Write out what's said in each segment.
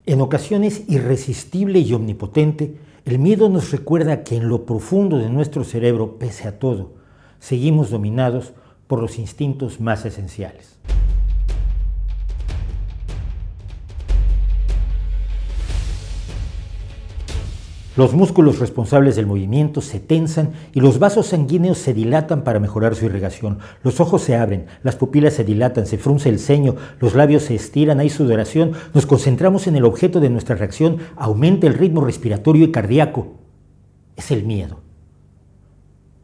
En ocasiones irresistible y omnipotente, el miedo nos recuerda que en lo profundo de nuestro cerebro, pese a todo, seguimos dominados por los instintos más esenciales. Los músculos responsables del movimiento se tensan y los vasos sanguíneos se dilatan para mejorar su irrigación. Los ojos se abren, las pupilas se dilatan, se frunce el ceño, los labios se estiran, hay sudoración, nos concentramos en el objeto de nuestra reacción, aumenta el ritmo respiratorio y cardíaco. Es el miedo.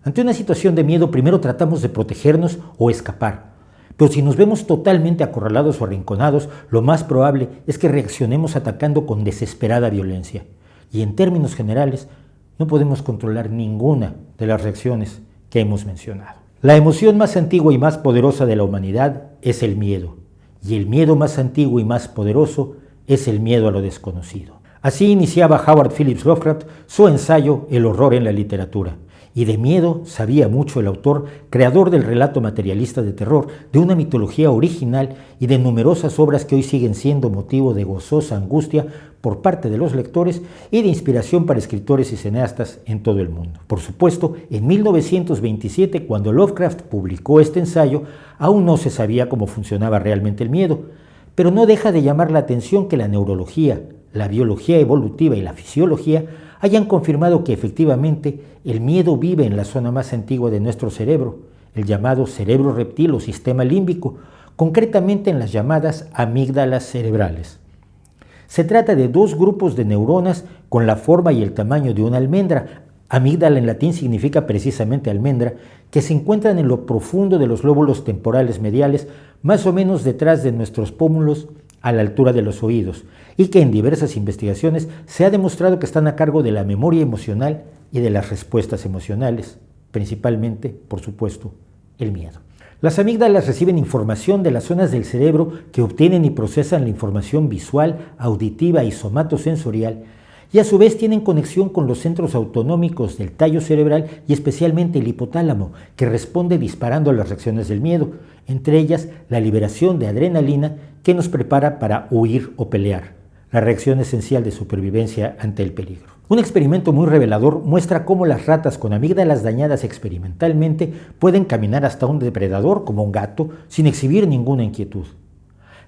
Ante una situación de miedo, primero tratamos de protegernos o escapar. Pero si nos vemos totalmente acorralados o arrinconados, lo más probable es que reaccionemos atacando con desesperada violencia. Y en términos generales, no podemos controlar ninguna de las reacciones que hemos mencionado. La emoción más antigua y más poderosa de la humanidad es el miedo. Y el miedo más antiguo y más poderoso es el miedo a lo desconocido. Así iniciaba Howard Phillips Lovecraft su ensayo El horror en la literatura. Y de miedo sabía mucho el autor, creador del relato materialista de terror, de una mitología original y de numerosas obras que hoy siguen siendo motivo de gozosa angustia por parte de los lectores y de inspiración para escritores y cineastas en todo el mundo. Por supuesto, en 1927, cuando Lovecraft publicó este ensayo, aún no se sabía cómo funcionaba realmente el miedo, pero no deja de llamar la atención que la neurología, la biología evolutiva y la fisiología hayan confirmado que efectivamente el miedo vive en la zona más antigua de nuestro cerebro, el llamado cerebro reptil o sistema límbico, concretamente en las llamadas amígdalas cerebrales. Se trata de dos grupos de neuronas con la forma y el tamaño de una almendra. Amígdala en latín significa precisamente almendra, que se encuentran en lo profundo de los lóbulos temporales mediales, más o menos detrás de nuestros pómulos, a la altura de los oídos, y que en diversas investigaciones se ha demostrado que están a cargo de la memoria emocional y de las respuestas emocionales, principalmente, por supuesto, el miedo. Las amígdalas reciben información de las zonas del cerebro que obtienen y procesan la información visual, auditiva y somatosensorial, y a su vez tienen conexión con los centros autonómicos del tallo cerebral y especialmente el hipotálamo, que responde disparando a las reacciones del miedo, entre ellas la liberación de adrenalina que nos prepara para huir o pelear, la reacción esencial de supervivencia ante el peligro. Un experimento muy revelador muestra cómo las ratas con amígdalas dañadas experimentalmente pueden caminar hasta un depredador como un gato sin exhibir ninguna inquietud.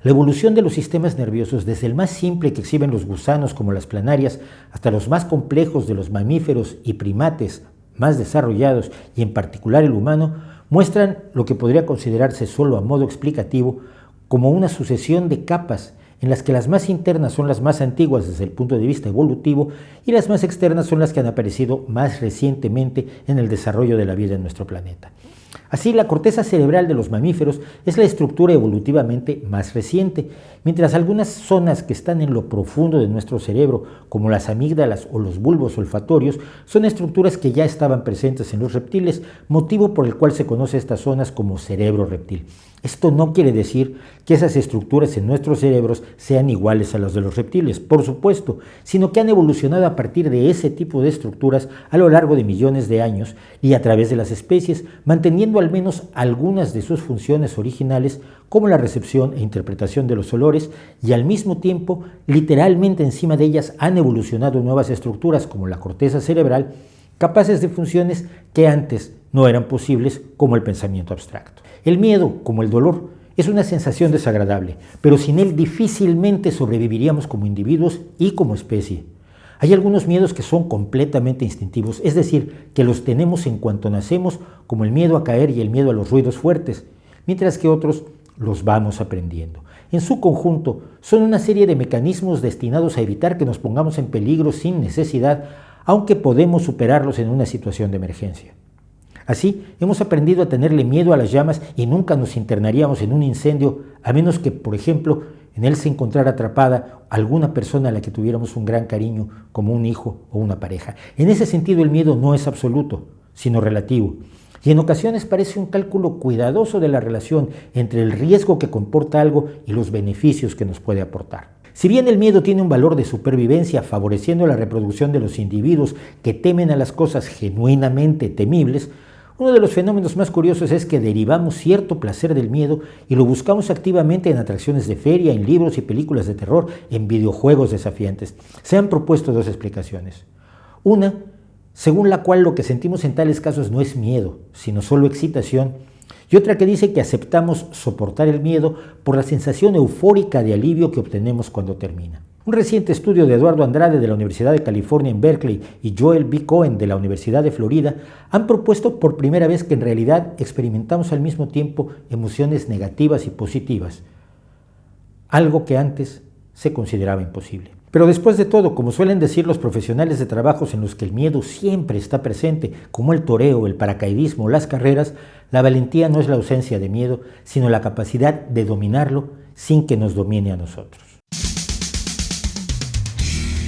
La evolución de los sistemas nerviosos, desde el más simple que exhiben los gusanos como las planarias, hasta los más complejos de los mamíferos y primates más desarrollados, y en particular el humano, muestran lo que podría considerarse solo a modo explicativo como una sucesión de capas en las que las más internas son las más antiguas desde el punto de vista evolutivo y las más externas son las que han aparecido más recientemente en el desarrollo de la vida en nuestro planeta. Así, la corteza cerebral de los mamíferos es la estructura evolutivamente más reciente, mientras algunas zonas que están en lo profundo de nuestro cerebro, como las amígdalas o los bulbos olfatorios, son estructuras que ya estaban presentes en los reptiles, motivo por el cual se conoce a estas zonas como cerebro reptil. Esto no quiere decir que esas estructuras en nuestros cerebros sean iguales a las de los reptiles, por supuesto, sino que han evolucionado a partir de ese tipo de estructuras a lo largo de millones de años y a través de las especies, manteniendo al menos algunas de sus funciones originales, como la recepción e interpretación de los olores, y al mismo tiempo, literalmente encima de ellas han evolucionado nuevas estructuras como la corteza cerebral, capaces de funciones que antes no eran posibles, como el pensamiento abstracto. El miedo, como el dolor, es una sensación desagradable, pero sin él difícilmente sobreviviríamos como individuos y como especie. Hay algunos miedos que son completamente instintivos, es decir, que los tenemos en cuanto nacemos, como el miedo a caer y el miedo a los ruidos fuertes, mientras que otros los vamos aprendiendo. En su conjunto, son una serie de mecanismos destinados a evitar que nos pongamos en peligro sin necesidad, aunque podemos superarlos en una situación de emergencia. Así, hemos aprendido a tenerle miedo a las llamas y nunca nos internaríamos en un incendio, a menos que, por ejemplo, en él se encontrara atrapada alguna persona a la que tuviéramos un gran cariño, como un hijo o una pareja. En ese sentido, el miedo no es absoluto, sino relativo. Y en ocasiones parece un cálculo cuidadoso de la relación entre el riesgo que comporta algo y los beneficios que nos puede aportar. Si bien el miedo tiene un valor de supervivencia, favoreciendo la reproducción de los individuos que temen a las cosas genuinamente temibles, Uno de los fenómenos más curiosos es que derivamos cierto placer del miedo y lo buscamos activamente en atracciones de feria, en libros y películas de terror, en videojuegos desafiantes. Se han propuesto dos explicaciones. Una, según la cual lo que sentimos en tales casos no es miedo, sino solo excitación, y otra que dice que aceptamos soportar el miedo por la sensación eufórica de alivio que obtenemos cuando termina. Un reciente estudio de Eduardo Andrade de la Universidad de California en Berkeley y Joel B. Cohen de la Universidad de Florida han propuesto por primera vez que en realidad experimentamos al mismo tiempo emociones negativas y positivas, algo que antes se consideraba imposible. Pero después de todo, como suelen decir los profesionales de trabajos en los que el miedo siempre está presente, como el toreo, el paracaidismo o las carreras, la valentía no es la ausencia de miedo, sino la capacidad de dominarlo sin que nos domine a nosotros.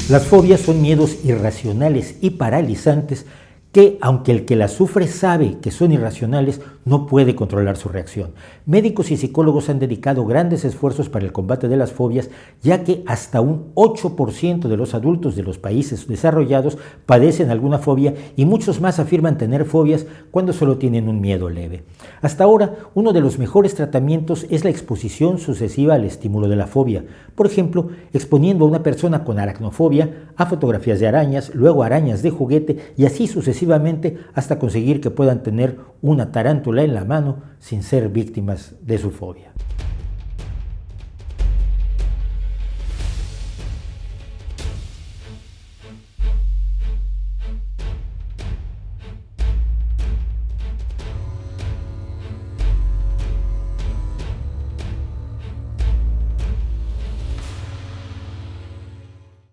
Las fobias son miedos irracionales y paralizantes que, aunque el que las sufre sabe que son irracionales, no puede controlar su reacción. Médicos y psicólogos han dedicado grandes esfuerzos para el combate de las fobias, ya que hasta un 8% de los adultos de los países desarrollados padecen alguna fobia y muchos más afirman tener fobias cuando solo tienen un miedo leve. Hasta ahora, uno de los mejores tratamientos es la exposición sucesiva al estímulo de la fobia. Por ejemplo, exponiendo a una persona con aracnofobia a fotografías de arañas, luego arañas de juguete y así sucesivamente hasta conseguir que puedan tener una tarántula en la mano sin ser víctimas de su fobia.